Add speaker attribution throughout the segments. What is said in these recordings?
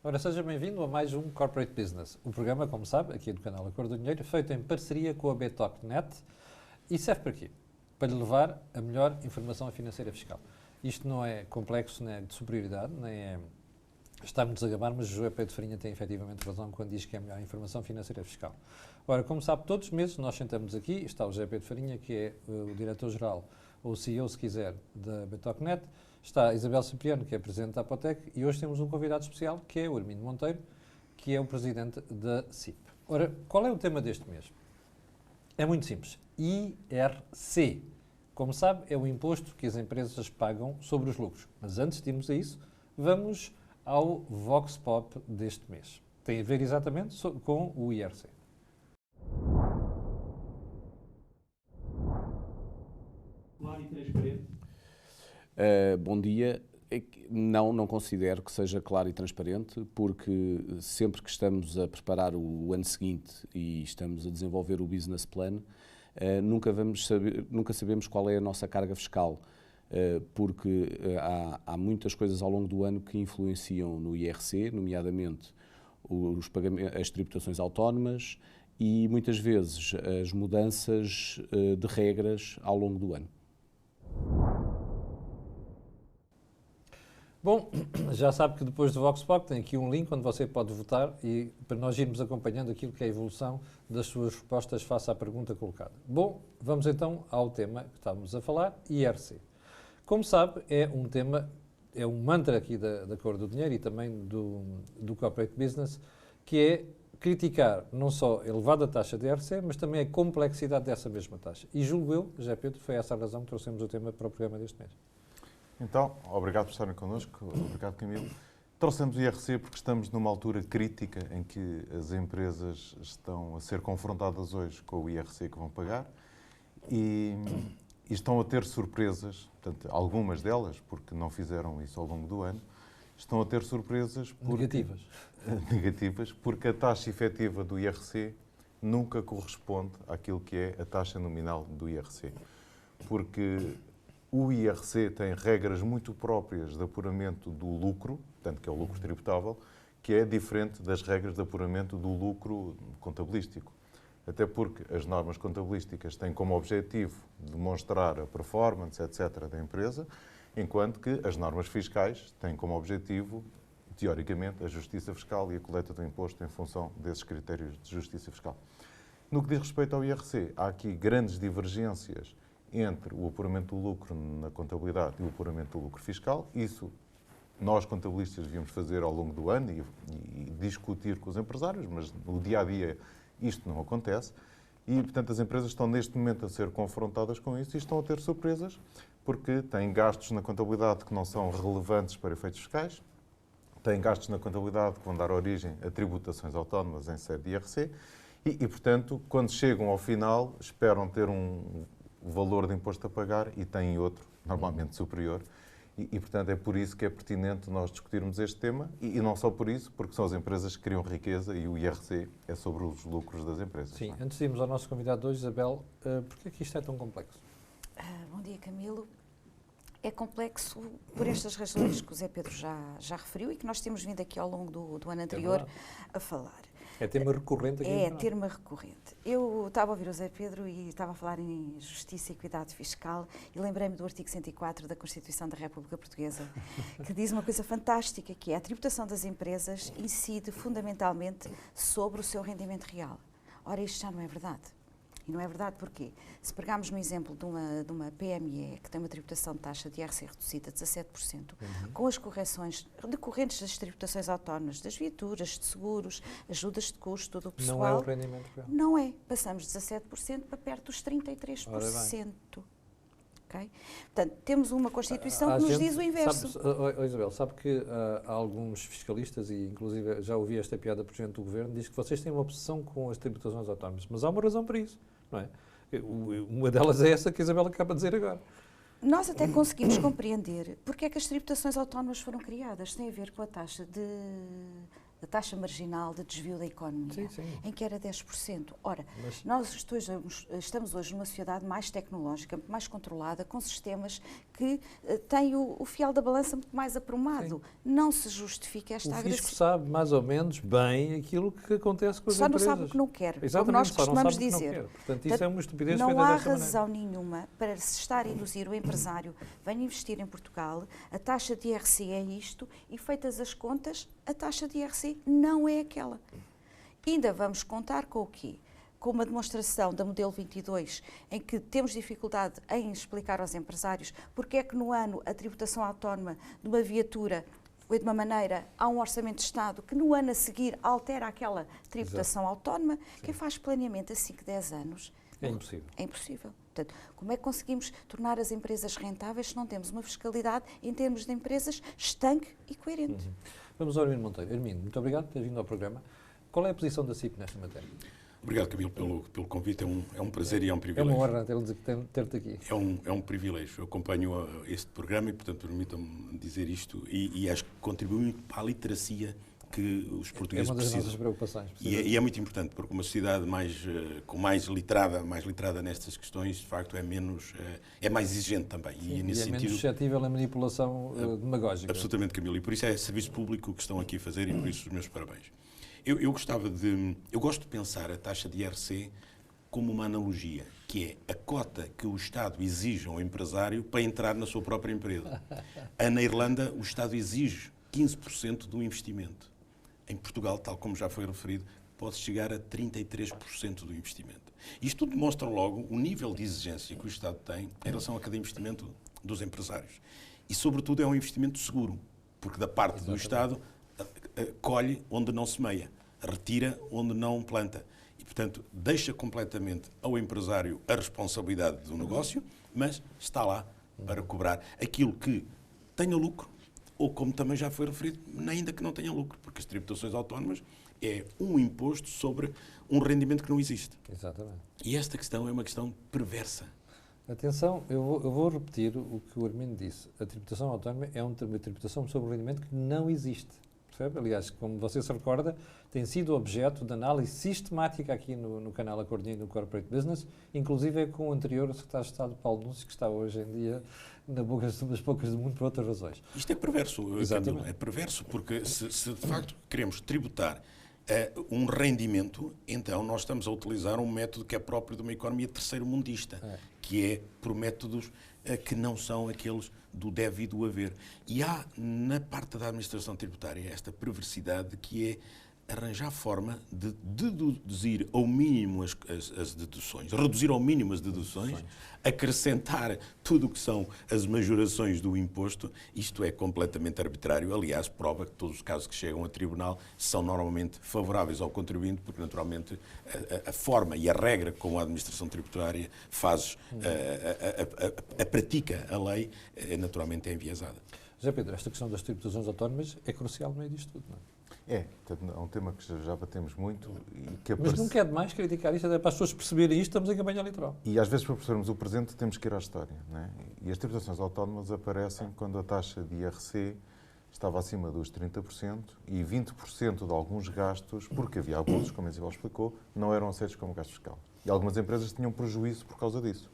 Speaker 1: Ora, seja bem-vindo a mais um Corporate Business. O programa, como sabe, aqui no canal A Cor do Dinheiro, feito em parceria com a Btocnet e serve para quê? Para lhe levar a melhor informação financeira fiscal. Isto não é complexo, nem é de superioridade, nem é estarmos a gabar, mas o José Pedro Farinha tem efetivamente razão quando diz que é a melhor informação financeira fiscal. Ora, como sabe, todos os meses nós sentamos aqui, está o José Pedro Farinha, que é o diretor-geral, ou o CEO, se quiser, da Btocnet, está a Isabel Cipriano, que é presidente da Apotec, e hoje temos um convidado especial, que é o Hermínio Monteiro, que é o presidente da CIP. Ora, qual é o tema deste mês? É muito simples. IRC. Como sabe, é o imposto que as empresas pagam sobre os lucros. Mas antes de irmos a isso, vamos ao Vox Pop deste mês. Tem a ver exatamente com o IRC.
Speaker 2: Claro e transparente.
Speaker 3: Bom dia. Não considero que seja claro e transparente, porque sempre que estamos a preparar o ano seguinte e estamos a desenvolver o business plan, nunca sabemos qual é a nossa carga fiscal, porque há muitas coisas ao longo do ano que influenciam no IRC, nomeadamente as tributações autónomas e muitas vezes as mudanças de regras ao longo do ano.
Speaker 1: Bom, já sabe que depois do Vox Pop tem aqui um link onde você pode votar e para nós irmos acompanhando aquilo que é a evolução das suas respostas face à pergunta colocada. Bom, vamos então ao tema que estávamos a falar, IRC. Como sabe, é um tema, é um mantra aqui da Cor do Dinheiro e também do Corporate Business, que é criticar não só a elevada taxa de IRC, mas também a complexidade dessa mesma taxa. E julgo eu, José Pedro, foi essa a razão que trouxemos o tema para o programa deste mês.
Speaker 4: Então, obrigado por estarem connosco, obrigado Camilo. Trouxemos o IRC porque estamos numa altura crítica em que as empresas estão a ser confrontadas hoje com o IRC que vão pagar e estão a ter surpresas, portanto, algumas delas, porque não fizeram isso ao longo do ano, estão a ter surpresas negativas, porque a taxa efetiva do IRC nunca corresponde àquilo que é a taxa nominal do IRC. Porque o IRC tem regras muito próprias de apuramento do lucro, portanto, que é o lucro tributável, que é diferente das regras de apuramento do lucro contabilístico. Até porque as normas contabilísticas têm como objetivo demonstrar a performance, etc., da empresa, enquanto que as normas fiscais têm como objetivo, teoricamente, a justiça fiscal e a coleta do imposto em função desses critérios de justiça fiscal. No que diz respeito ao IRC, há aqui grandes divergências entre o apuramento do lucro na contabilidade e o apuramento do lucro fiscal. Isso nós, contabilistas, devíamos fazer ao longo do ano e discutir com os empresários, mas no dia-a-dia isto não acontece. E, portanto, as empresas estão neste momento a ser confrontadas com isso e estão a ter surpresas, porque têm gastos na contabilidade que não são relevantes para efeitos fiscais, têm gastos na contabilidade que vão dar origem a tributações autónomas em sede de IRC e, portanto, quando chegam ao final, esperam ter um valor de imposto a pagar e têm outro, normalmente superior. E, portanto, é por isso que é pertinente nós discutirmos este tema e não só por isso, porque são as empresas que criam riqueza e o IRC é sobre os lucros das empresas.
Speaker 1: Sim, antes de irmos ao nosso convidado de hoje, Isabel, porquê é que isto é tão complexo?
Speaker 5: Bom dia, Camilo. É complexo por estas razões que o Zé Pedro já referiu e que nós temos vindo aqui ao longo do ano anterior a falar.
Speaker 1: É tema recorrente aqui?
Speaker 5: É tema recorrente. Eu estava a ouvir o Zé Pedro e estava a falar em justiça e equidade fiscal e lembrei-me do artigo 104 da Constituição da República Portuguesa, que diz uma coisa fantástica, que é a tributação das empresas incide fundamentalmente sobre o seu rendimento real. Ora, isto já não é verdade. E não é verdade porquê? Se pegarmos no exemplo de uma PME que tem uma tributação de taxa de IRC reduzida de 17%, com as correções decorrentes das tributações autónomas, das viaturas, de seguros, ajudas de custo do pessoal...
Speaker 1: Não é o rendimento real?
Speaker 5: Não é. Passamos de 17% para perto dos 33%. Okay? Portanto, temos uma Constituição que nos diz o inverso.
Speaker 1: Isabel, sabe que há alguns fiscalistas, e inclusive já ouvi esta piada por gente do Governo, diz que vocês têm uma obsessão com as tributações autónomas, mas há uma razão para isso, não é? Uma delas é essa que a Isabel acaba de dizer agora.
Speaker 5: Nós até conseguimos compreender porque é que as tributações autónomas foram criadas. Tem a ver com a taxa da taxa marginal de desvio da economia,
Speaker 1: Sim, sim.
Speaker 5: em que era 10%. Ora,
Speaker 1: Mas-
Speaker 5: nós estamos hoje numa sociedade mais tecnológica, mais controlada, com sistemas que têm o fiel da balança muito mais aprumado. Não se justifica esta
Speaker 1: O fisco
Speaker 5: agressividade.
Speaker 1: sabe mais ou menos bem aquilo que acontece com as
Speaker 5: Só não
Speaker 1: empresas.
Speaker 5: sabe o que não quer, como
Speaker 1: Exatamente,
Speaker 5: nós
Speaker 1: só não
Speaker 5: costumamos
Speaker 1: sabe o que não
Speaker 5: dizer.
Speaker 1: quer. Portanto, isso é uma estupidez
Speaker 5: Não
Speaker 1: feita
Speaker 5: há
Speaker 1: desta maneira.
Speaker 5: razão nenhuma para se estar a induzir o empresário venha investir em Portugal, a taxa de IRC é isto e feitas as contas, a taxa de IRC não é aquela. Ainda vamos contar com o quê? Com uma demonstração da Modelo 22, em que temos dificuldade em explicar aos empresários porque é que no ano a tributação autónoma de uma viatura foi de uma maneira, há um orçamento de Estado que no ano a seguir altera aquela tributação autónoma. Quem faz planeamento a 5, 10 anos
Speaker 1: É impossível.
Speaker 5: é impossível. Portanto, como é que conseguimos tornar as empresas rentáveis se não temos uma fiscalidade em termos de empresas estanque e coerente?
Speaker 1: Vamos ao Armindo Monteiro. Armindo, muito obrigado por ter vindo ao programa. Qual é a posição da CIP nesta matéria?
Speaker 6: Obrigado, Camilo, pelo convite. É um prazer e é um
Speaker 1: É
Speaker 6: privilégio.
Speaker 1: uma honra ter-te aqui.
Speaker 6: É um privilégio. Eu acompanho este programa e, portanto, permitam-me dizer isto e acho que contribui muito para a literacia que os
Speaker 1: É
Speaker 6: portugueses
Speaker 1: uma das nossas
Speaker 6: precisam.
Speaker 1: preocupações.
Speaker 6: E é muito importante, porque uma sociedade mais litrada nestas questões, de facto, é mais exigente também. E, nesse
Speaker 1: é menos
Speaker 6: sentido,
Speaker 1: suscetível à manipulação demagógica.
Speaker 6: absolutamente, Camilo. E por isso é serviço público que estão aqui a fazer e por isso os meus parabéns. Eu gosto de pensar a taxa de IRC como uma analogia, que é a cota que o Estado exige ao empresário para entrar na sua própria empresa. Na Irlanda, o Estado exige 15% do investimento. Em Portugal, tal como já foi referido, pode chegar a 33% do investimento. Isto tudo demonstra logo o nível de exigência que o Estado tem em relação a cada investimento dos empresários. E, sobretudo, é um investimento seguro, porque da parte do Estado colhe onde não semeia, retira onde não planta. E, portanto, deixa completamente ao empresário a responsabilidade do negócio, mas está lá para cobrar aquilo que tenha lucro, ou como também já foi referido, ainda que não tenha lucro, porque as tributações autónomas é um imposto sobre um rendimento que não existe.
Speaker 1: Exatamente.
Speaker 6: E esta questão é uma questão perversa.
Speaker 1: Atenção, eu vou repetir o que o Armindo disse. A tributação autónoma é uma tributação sobre um rendimento que não existe. Percebe? Aliás, como você se recorda, tem sido objeto de análise sistemática aqui no canal Acordo Dinheiro no Corporate Business, inclusive com o anterior secretário de Estado, Paulo Núñez, que está hoje em dia na boca das bocas do mundo por outras razões.
Speaker 6: Isto é perverso,
Speaker 1: Exatamente.
Speaker 6: Camilo. É perverso, porque se de facto queremos tributar um rendimento, então nós estamos a utilizar um método que é próprio de uma economia terceiro-mundista, que é por métodos que não são aqueles do deve e do haver. E há, na parte da administração tributária, esta perversidade que é arranjar forma de deduzir ao mínimo as deduções, reduzir ao mínimo as deduções, acrescentar tudo o que são as majorações do imposto. Isto é completamente arbitrário. Aliás, prova que todos os casos que chegam a tribunal são normalmente favoráveis ao contribuinte, porque naturalmente a forma e a regra como a administração tributária pratica a lei, naturalmente é enviesada.
Speaker 1: José Pedro, esta questão das tributações autónomas é crucial no meio disto tudo, não é?
Speaker 4: Portanto, é um tema que já batemos muito e que
Speaker 1: Mas nunca é demais criticar isto, até para as pessoas perceberem isto, estamos em campanha eleitoral.
Speaker 4: E às vezes, para percebermos o presente, temos que ir à história. Não é? E as tributações autónomas aparecem quando a taxa de IRC estava acima dos 30% e 20% de alguns gastos, porque havia abusos, como a Isabel explicou, não eram aceitos como gasto fiscal. E algumas empresas tinham prejuízo por causa disso.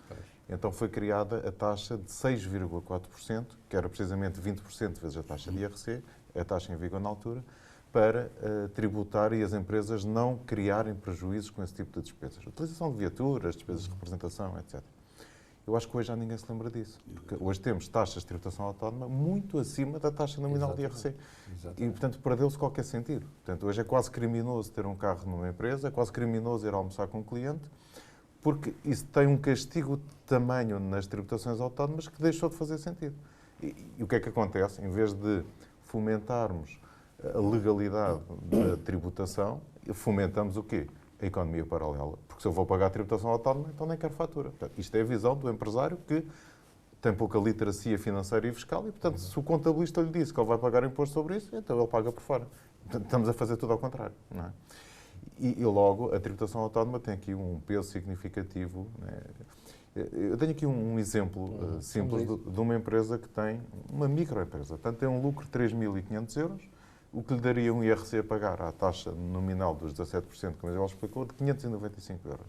Speaker 4: Então foi criada a taxa de 6,4%, que era precisamente 20% vezes a taxa de IRC, a taxa em vigor na altura, para tributar e as empresas não criarem prejuízos com esse tipo de despesas. Utilização de viaturas, despesas de representação, etc. Eu acho que hoje já ninguém se lembra disso, porque hoje temos taxas de tributação autónoma muito acima da taxa nominal de IRC. E, portanto, perdeu-se qualquer sentido. Portanto, hoje é quase criminoso ter um carro numa empresa, é quase criminoso ir almoçar com um cliente, porque isso tem um castigo de tamanho nas tributações autónomas que deixou de fazer sentido. E o que é que acontece? Em vez de fomentarmos a legalidade da tributação, fomentamos o quê? A economia paralela. Porque se eu vou pagar a tributação autónoma, então nem quero fatura. Portanto, isto é a visão do empresário que tem pouca literacia financeira e fiscal e, portanto, se o contabilista lhe disse que ele vai pagar imposto sobre isso, então ele paga por fora. Portanto, estamos a fazer tudo ao contrário. Não é? E logo, a tributação autónoma tem aqui um peso significativo. Né? Eu tenho aqui um exemplo simples de uma empresa que tem, uma microempresa, portanto tem um lucro de 3.500 euros, o que lhe daria um IRC a pagar à taxa nominal dos 17%, como ele explicou, de 595 euros.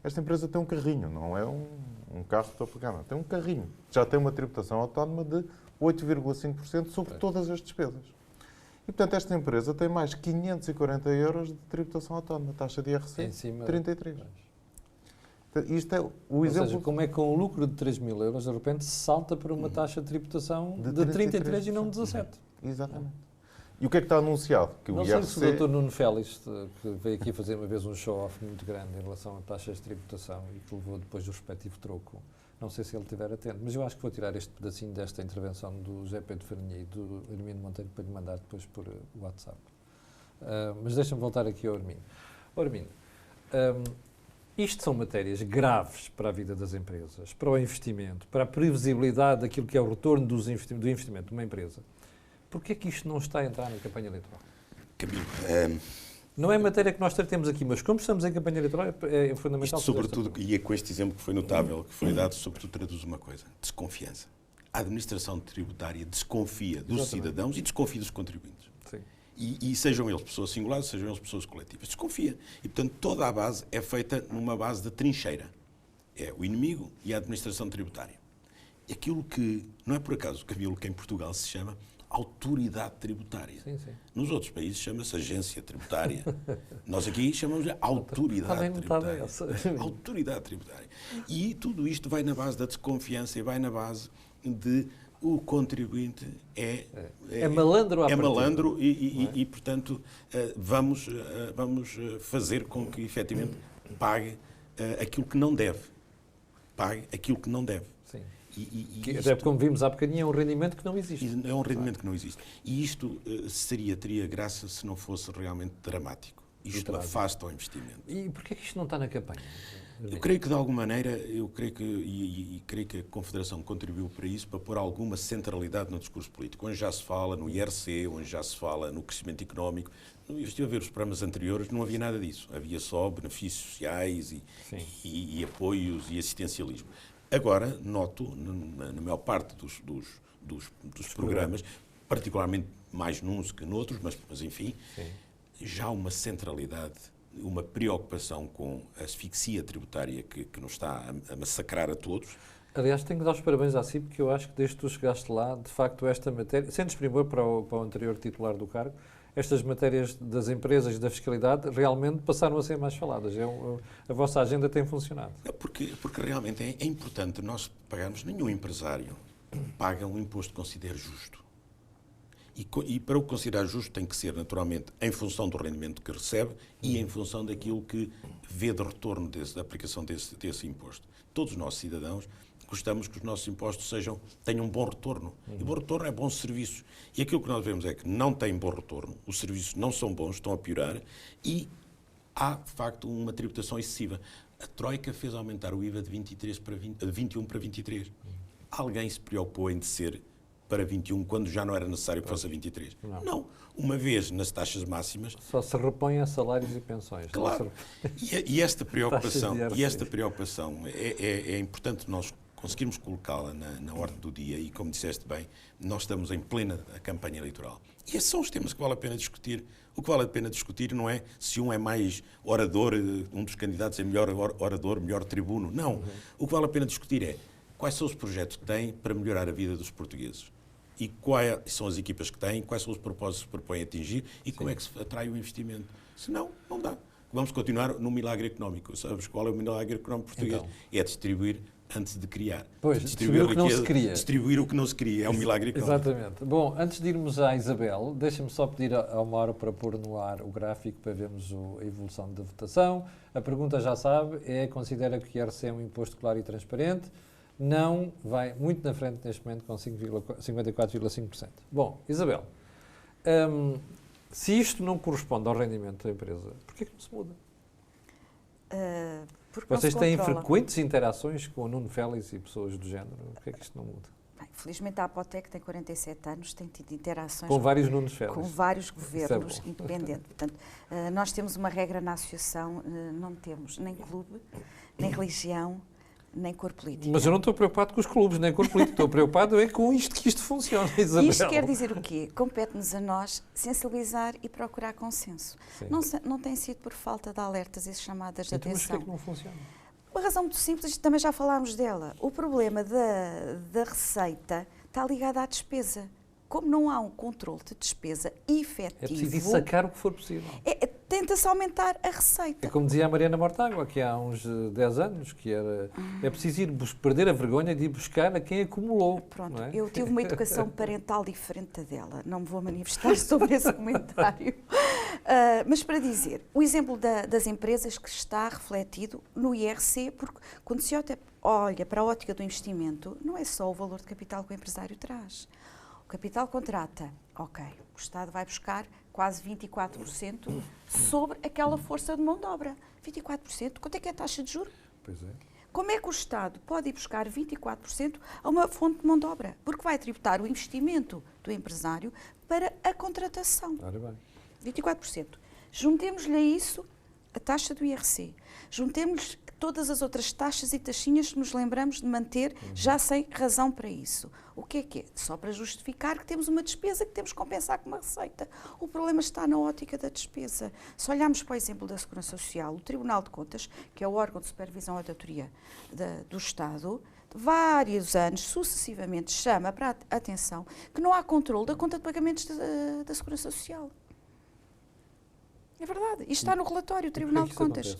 Speaker 4: Esta empresa tem um carrinho, não é um carro que estou a pegar, não. Tem um carrinho. Já tem uma tributação autónoma de 8,5% sobre todas as despesas. E, portanto, esta empresa tem mais 540 euros de tributação autónoma, taxa de IRC
Speaker 1: Em cima
Speaker 4: 33. Isto é o
Speaker 1: Ou
Speaker 4: exemplo...
Speaker 1: seja, como é que com um lucro de 3 mil euros, de repente, salta para uma taxa de tributação de 33 e não de 17?
Speaker 4: Exatamente. E o que é que está anunciado? Que
Speaker 1: Não
Speaker 4: o
Speaker 1: sei
Speaker 4: IRC...
Speaker 1: se o Dr. Nuno Félix, que veio aqui fazer uma vez um show-off muito grande em relação a taxas de tributação e que levou depois do respectivo troco, não sei se ele estiver atento, mas eu acho que vou tirar este pedacinho desta intervenção do José Pedro Farinha e do Hermínio Monteiro para lhe mandar depois por WhatsApp. Mas deixa-me voltar aqui ao Hermínio. Hermínio, isto são matérias graves para a vida das empresas, para o investimento, para a previsibilidade daquilo que é o retorno do investimento de uma empresa. Porquê é que isto não está a entrar na campanha eleitoral?
Speaker 6: Camilo,
Speaker 1: Não é matéria que nós tratemos aqui, mas como estamos em campanha eleitoral é fundamental.
Speaker 6: isto sobretudo, e é com este exemplo que foi notável, que foi dado, sobretudo traduz uma coisa, desconfiança. A administração tributária desconfia dos cidadãos e desconfia dos contribuintes.
Speaker 1: Sim.
Speaker 6: E sejam eles pessoas singulares, sejam eles pessoas coletivas. Desconfia. E, portanto, toda a base é feita numa base de trincheira. É o inimigo e a administração tributária. E aquilo que, não é por acaso, Camilo, que em Portugal se chama autoridade tributária.
Speaker 1: Sim, sim.
Speaker 6: Nos outros países chama-se agência tributária. Nós aqui chamamos de autoridade tributária. Autoridade tributária. E tudo isto vai na base da desconfiança e vai na base de o contribuinte
Speaker 1: é malandro à partida.
Speaker 6: malandro e, portanto, vamos fazer com que, efetivamente, pague aquilo que não deve. Pague aquilo que não deve.
Speaker 1: Sim.
Speaker 6: E
Speaker 1: Até como vimos há bocadinho, é um rendimento que não existe.
Speaker 6: é um rendimento que não existe. E isto teria graça se não fosse realmente dramático. Isto afasta o investimento.
Speaker 1: E porquê é que isto não está na campanha?
Speaker 6: Eu creio que, de alguma maneira, creio que a Confederação contribuiu para isso, para pôr alguma centralidade no discurso político. Onde já se fala no IRC, onde já se fala no crescimento económico. Eu estive a ver os programas anteriores, não havia nada disso. Havia só benefícios sociais e apoios e assistencialismo. Agora, noto, na maior parte dos programas, particularmente mais nuns que noutros, mas enfim, já há uma centralidade, uma preocupação com a asfixia tributária que nos está a massacrar a todos.
Speaker 1: Aliás, tenho que dar os parabéns à CIP, porque eu acho que desde que tu chegaste lá, de facto, esta matéria, sem desprimor para o anterior titular do cargo, estas matérias das empresas e da fiscalidade realmente passaram a ser mais faladas. A vossa agenda tem funcionado.
Speaker 6: Porque realmente é importante nós pagarmos, nenhum empresário paga um imposto que considere justo. E para o considerar justo tem que ser, naturalmente, em função do rendimento que recebe e em função daquilo que vê de retorno da aplicação desse imposto. Todos nós, cidadãos, gostamos que os nossos impostos tenham um bom retorno. E bom retorno é bons serviços. E aquilo que nós vemos é que não tem bom retorno, os serviços não são bons, estão a piorar e há, de facto, uma tributação excessiva. A Troika fez aumentar o IVA de 21 para 23. Alguém se preocupou em descer para 21, quando já não era necessário que fosse a 23. Não. Uma vez nas taxas máximas...
Speaker 1: Só se repõe a salários e pensões.
Speaker 6: Claro. E esta preocupação é importante nós conseguirmos colocá-la na ordem do dia e, como disseste bem, nós estamos em plena campanha eleitoral. E esses são os temas que vale a pena discutir. O que vale a pena discutir não é se um é mais orador, um dos candidatos é melhor orador, melhor tribuno. Não. O que vale a pena discutir é quais são os projetos que têm para melhorar a vida dos portugueses. E quais são as equipas que têm, quais são os propósitos que se propõem atingir e como é que se atrai o investimento. Senão, não dá. Vamos continuar no milagre económico. Sabes qual é o milagre económico português? Então. É distribuir antes de criar.
Speaker 1: Pois, distribuir o que não se cria.
Speaker 6: Distribuir o que não se cria, é um milagre económico.
Speaker 1: Exatamente. Bom, antes de irmos à Isabel, deixa-me só pedir ao Mauro para pôr no ar o gráfico para vermos a evolução da votação. A pergunta já sabe, considera que o IRC é um imposto claro e transparente? Não, vai muito na frente neste momento com 54,5%. Bom, Isabel, se isto não corresponde ao rendimento da empresa, porquê que não se muda? Vocês têm frequentes interações com o Nuno Félix e pessoas do género, porquê é que isto não muda?
Speaker 5: Bem, felizmente a Apotec tem 47 anos, tem tido interações
Speaker 1: com vários Nunos Félix.
Speaker 5: Com vários governos independentes. Portanto, nós temos uma regra na associação, não temos nem clube, nem religião, nem cor política.
Speaker 1: Mas eu não estou preocupado com os clubes, nem com o político. Estou preocupado é com isto, que isto funcione, Isabel.
Speaker 5: Isto quer dizer o quê? Compete-nos a nós sensibilizar e procurar consenso. Não tem sido por falta de alertas e chamadas de
Speaker 1: Então, mas
Speaker 5: atenção.
Speaker 1: porquê que não funciona?
Speaker 5: Uma razão muito simples, também já falámos dela. O problema da receita está ligado à despesa. Como não há um controle de despesa efetivo...
Speaker 1: É preciso ir sacar o que for possível.
Speaker 5: Tenta-se aumentar a receita.
Speaker 1: É como dizia a Mariana Mortágua, que há uns 10 anos, que era... É preciso ir perder a vergonha de ir buscar a quem acumulou.
Speaker 5: Pronto,
Speaker 1: não é?
Speaker 5: eu tive uma educação parental diferente dela. Não me vou manifestar sobre esse comentário. Mas para dizer, o exemplo das empresas que está refletido no IRC, porque quando se olha para a ótica do investimento, não é só o valor de capital que o empresário traz. O capital contrata, ok, o Estado vai buscar quase 24% sobre aquela força de mão de obra. 24%, quanto é que é a taxa de juros?
Speaker 1: Pois é.
Speaker 5: Como é que o Estado pode ir buscar 24% a uma fonte de mão de obra? Porque vai tributar o investimento do empresário para a contratação.
Speaker 1: Ora bem.
Speaker 5: 24%. Juntemos-lhe a isso a taxa do IRC. Juntemos todas as outras taxas e taxinhas que nos lembramos de manter, já sem razão para isso. O que é? Só para justificar que temos uma despesa que temos que compensar com uma receita. O problema está na ótica da despesa. Se olharmos para o exemplo da Segurança Social, o Tribunal de Contas, que é o órgão de supervisão e auditoria do Estado, vários anos, sucessivamente, chama para a atenção que não há controle da conta de pagamentos da Segurança Social. É verdade. Isto está no relatório do Tribunal de Contas.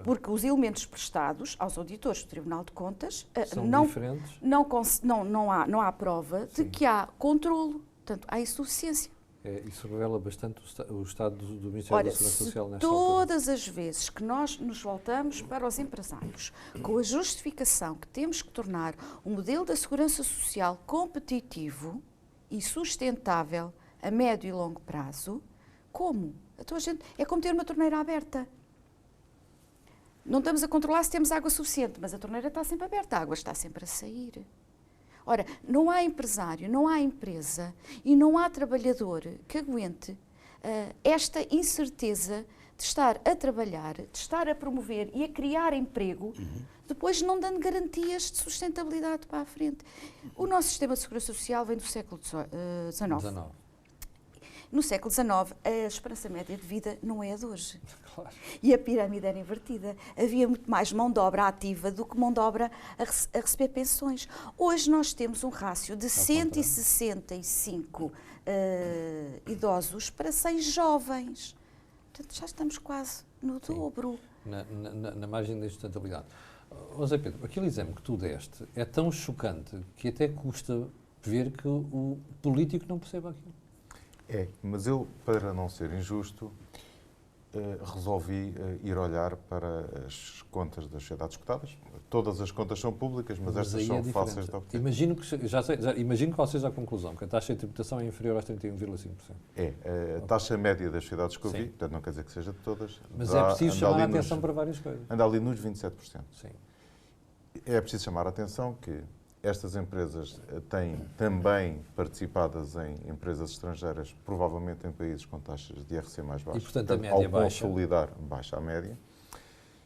Speaker 5: Porque os elementos prestados aos auditores do Tribunal de Contas
Speaker 1: são diferentes.
Speaker 5: Não há prova de que há controlo. Portanto, há insuficiência.
Speaker 1: Isso revela bastante o estado do Ministério da Segurança Social nesta altura.
Speaker 5: Todas as vezes que nós nos voltamos para os empresários com a justificação que temos que tornar o modelo da Segurança Social competitivo e sustentável a médio e longo prazo, como? Então, é como ter uma torneira aberta. Não estamos a controlar se temos água suficiente, mas a torneira está sempre aberta, a água está sempre a sair. Ora, não há empresário, não há empresa e não há trabalhador que aguente esta incerteza de estar a trabalhar, de estar a promover e a criar emprego, depois não dando garantias de sustentabilidade para a frente. O nosso sistema de segurança social vem do século XIX. No século XIX, a esperança média de vida não é a de hoje.
Speaker 1: Claro.
Speaker 5: E a pirâmide era invertida. Havia muito mais mão de obra ativa do que mão de obra a receber pensões. Hoje nós temos um rácio de 165 idosos para 100 jovens. Portanto, já estamos quase no dobro.
Speaker 1: Na margem da sustentabilidade. José Pedro, aquele exemplo que tu deste é tão chocante que até custa ver que o político não perceba aquilo.
Speaker 4: Mas eu, para não ser injusto, resolvi ir olhar para as contas das sociedades cotadas. Todas as contas são públicas, mas estas são fáceis de obter.
Speaker 1: Imagino qual seja a conclusão, que a taxa de tributação é inferior aos 31,5%.
Speaker 4: A taxa média das sociedades que eu vi, portanto não quer dizer que seja de todas.
Speaker 1: Mas é preciso chamar a atenção para várias coisas.
Speaker 4: Anda ali nos 27%.
Speaker 1: Sim.
Speaker 4: É preciso chamar a atenção que estas empresas têm também participadas em empresas estrangeiras, provavelmente em países com taxas de IRC mais baixas.
Speaker 1: E, portanto, a média baixa.
Speaker 4: Ao consolidar, baixa a média.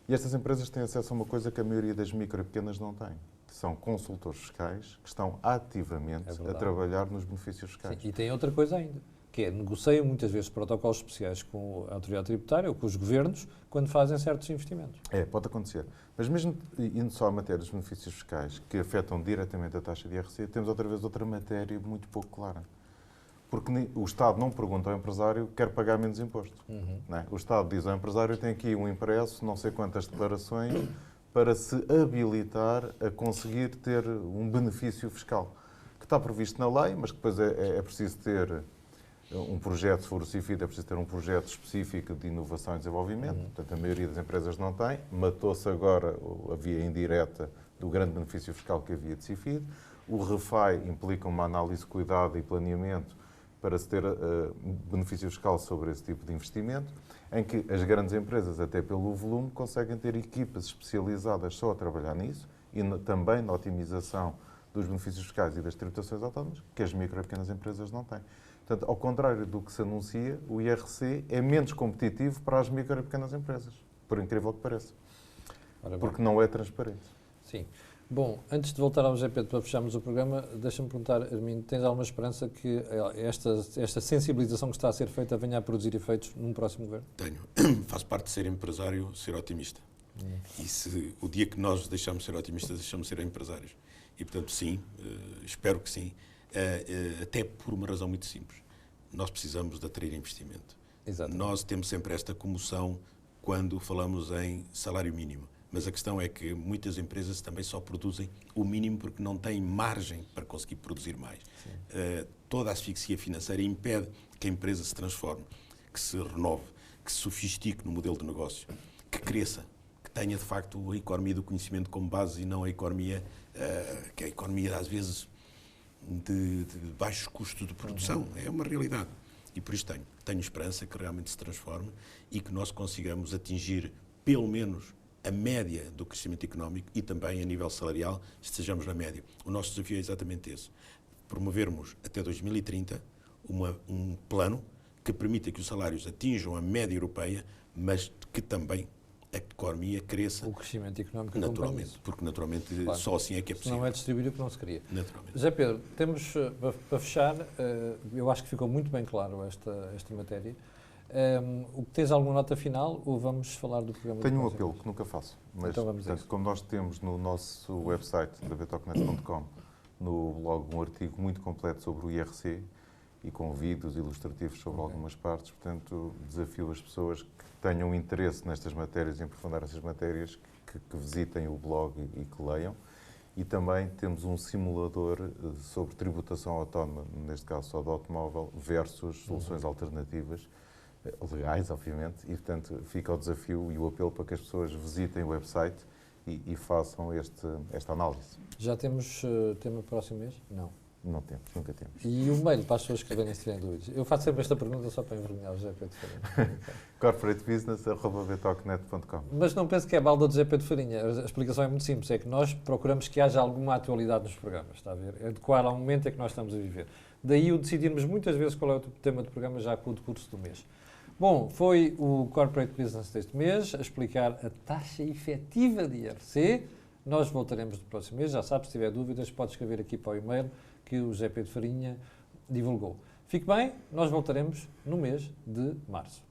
Speaker 4: E estas empresas têm acesso a uma coisa que a maioria das micro e pequenas não tem. São consultores fiscais que estão ativamente a trabalhar nos benefícios fiscais.
Speaker 1: Sim. E tem outra coisa ainda, que é, negociam muitas vezes protocolos especiais com a autoridade tributária ou com os governos quando fazem certos investimentos.
Speaker 4: Pode acontecer. Mas mesmo indo só à matéria dos benefícios fiscais, que afetam diretamente a taxa de IRC, temos outra vez outra matéria muito pouco clara. Porque o Estado não pergunta ao empresário que quer pagar menos imposto. Não é? O Estado diz ao empresário tem aqui um impresso, não sei quantas declarações, para se habilitar a conseguir ter um benefício fiscal, que está previsto na lei, mas que depois é preciso ter um projeto, se for o CIFID, é preciso ter um projeto específico de inovação e desenvolvimento. Portanto, a maioria das empresas não tem. Matou-se agora a via indireta do grande benefício fiscal que havia de CIFID. O REFAI implica uma análise de cuidado e planeamento para se ter benefício fiscal sobre esse tipo de investimento, em que as grandes empresas, até pelo volume, conseguem ter equipas especializadas só a trabalhar nisso e também na otimização dos benefícios fiscais e das tributações autónomas, que as micro e pequenas empresas não têm. Portanto, ao contrário do que se anuncia, o IRC é menos competitivo para as micro e pequenas empresas, por incrível que pareça, porque não é transparente.
Speaker 1: Sim. Bom, antes de voltar ao José Pedro para fecharmos o programa, deixa-me perguntar, Armindo, tens alguma esperança que esta sensibilização que está a ser feita venha a produzir efeitos num próximo governo?
Speaker 6: Tenho. Faço parte de ser empresário, ser otimista. E se o dia que nós deixamos de ser otimistas, deixamos de ser empresários. E, portanto, sim, espero que sim, até por uma razão muito simples. Nós precisamos de atrair investimento.
Speaker 1: Exatamente.
Speaker 6: Nós temos sempre esta comoção quando falamos em salário mínimo. Mas a questão é que muitas empresas também só produzem o mínimo porque não têm margem para conseguir produzir mais. Toda a asfixia financeira impede que a empresa se transforme, que se renove, que se sofistique no modelo de negócio, que cresça, que tenha de facto a economia do conhecimento como base e não a economia, que é a economia às vezes de baixo custo de produção. É uma realidade. E por isso tenho esperança que realmente se transforme e que nós consigamos atingir pelo menos a média do crescimento económico e também a nível salarial estejamos na média. O nosso desafio é exatamente esse. Promovermos até 2030 um plano que permita que os salários atinjam a média europeia, mas que também a economia cresça.
Speaker 1: O crescimento económico
Speaker 6: naturalmente, porque naturalmente claro, só assim é que é possível.
Speaker 1: Não é distribuir o que não se queria.
Speaker 6: Naturalmente.
Speaker 1: José Pedro, temos, para fechar, eu acho que ficou muito bem claro esta matéria. Tens alguma nota final ou vamos falar do programa?
Speaker 4: Tenho um apelo que nunca faço, mas
Speaker 1: então vamos
Speaker 4: portanto, como nós temos no nosso website da betocnet.com no blog um artigo muito completo sobre o IRC e com vídeos ilustrativos sobre algumas partes, portanto desafio as pessoas que tenham interesse nestas matérias, em aprofundar essas matérias, que visitem o blog e que leiam. E também temos um simulador sobre tributação autónoma, neste caso só do automóvel, versus soluções alternativas, legais, obviamente, e, portanto, fica o desafio e o apelo para que as pessoas visitem o website e façam esta análise.
Speaker 1: Já temos tema próximo mês? Não.
Speaker 4: Não temos, nunca temos.
Speaker 1: E o mail para as pessoas que venham se tiverem dúvidas? Eu faço sempre esta pergunta só para envergonhar o José Pedro Farinha.
Speaker 4: corporatebusiness@betocnet.com.
Speaker 1: Mas não penso que é balda do José Pedro Farinha. A explicação é muito simples, é que nós procuramos que haja alguma atualidade nos programas, está a ver? Adequar ao momento em que nós estamos a viver. Daí o decidirmos muitas vezes qual é o tema do programa já com o decurso do mês. Bom, foi o Corporate Business deste mês a explicar a taxa efetiva de IRC. Nós voltaremos no próximo mês. Já sabe, se tiver dúvidas, pode escrever aqui para o e-mail que o José Pedro Farinha divulgou. Fique bem, nós voltaremos no mês de março.